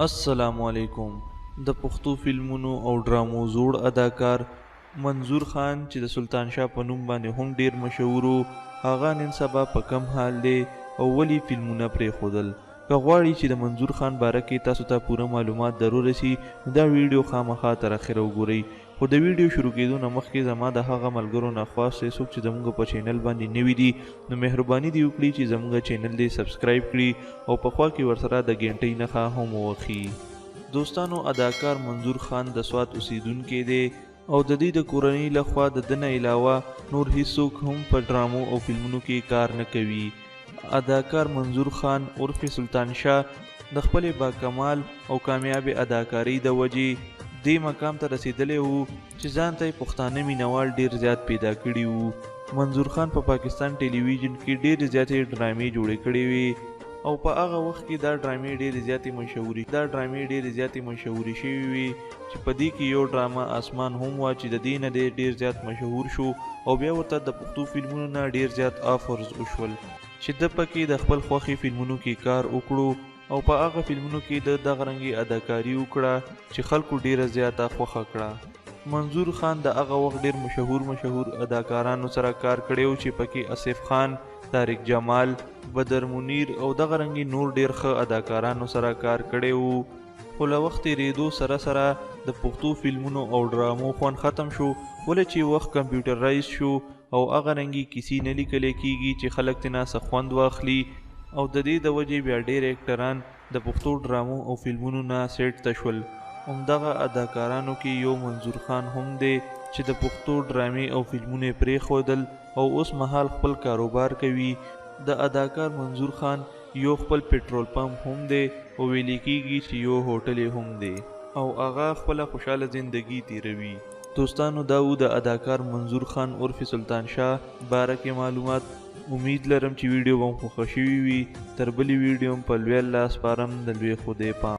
السلام علیکم. د پښتو فلمونو او ډرامو زوړ اداکار منظور خان چې د سلطان شاه په نوم باندې هم ډیر مشهور و، هغه نن سبا په کم حال دی او ولی فلمونه پرېښودل. که غواړئ چې د منظور خان باره کې تاسو ته پوره معلومات در ورسي نو دا ویډیو خامخا تر اخره وګورئ. خو د ویډیو شروع کېدو نه مخکې زما د هغه ملګرو نه خواست دی څوک چې زموږ په چینل باندې نوي دي نو مهرباني دې وکړي چې زموږ چینل دې سبسکرایب کړي او په خوا کې ورسره د ګنټۍ نښه هم ووهي. دوستانو، اداکار منظور خان د سوات اوسیدونکی دی او د دې د کورنۍ لخوا د ده نه علاوه نور هیڅوک هم په ډرامو او فلمونو کې کار نه کوي. اداکار منظور خان عرف سلطان شاه د خپلې باکمال او کامیابې اداکارۍ د وجې دې مقام ته رسیدلی وو چې ځان ته یې پښتانه مینوال ډیر زیات پیدا کړي وو. منظور خان په پاکستان ټلویزیون کې ډیرې زیاتې ډرامې جوړې کړې وې او په هغه وخت کې دا ډرامې ډیرې زیاتې مشهورې شوې وې چې په دې کې یو ډرامه آسمان هم وه چې د دې نه ډیر زیات مشهور شو او بیا ورته د پښتو فلمونو نه ډیر زیات آفرز وشول چې ده پکې د خپل خوښې فلمونو کې کار وکړو او په هغه فلمونو کې د دغه رنګې اداکاري وکړه چې خلکو ډیره زیاته خوښه کړه. منظور خان د هغه وخت ډیر مشهور اداکارانو سره کار کړی و چې پکې آصف خان، طارق جمال، بدر منیر او دغه رنګې نور ډیر ښه اداکارانو سره کار کړی و. خو له وخت تېرېدو سره د پښتو فلمونو او ډرامو خوند ختم شو ولې چې وخت کمپیوټرایز شو او هغه رنګې کیسې نه لیکلی کیږي چې خلک ترې نه څه خوند واخلي او د دې د وجې بیا ډېر اکټران د پښتو ډرامو او فلمونو نه سیټ ته شول. همدغه اداکارانو کې یو منظور خان هم دی چې د پښتو ډرامې او فلمونه یې پرېښودل او اوس مهال خپل کاروبار کوي. د اداکار منظور خان یو خپل پټرول پمپ هم دی او ویلې کېږي چې یو هوټل هم دی او هغه خپله خوشحاله زندگی تیروي. دوستانو، دا و د اداکار منظور خان عرف سلطان شاه باره کې معلومات. امید لرم چې ویډیو به مو خوښه شوي وي. تر بلې ویډیو په لوی الله سپارم. د لوی خدای پام.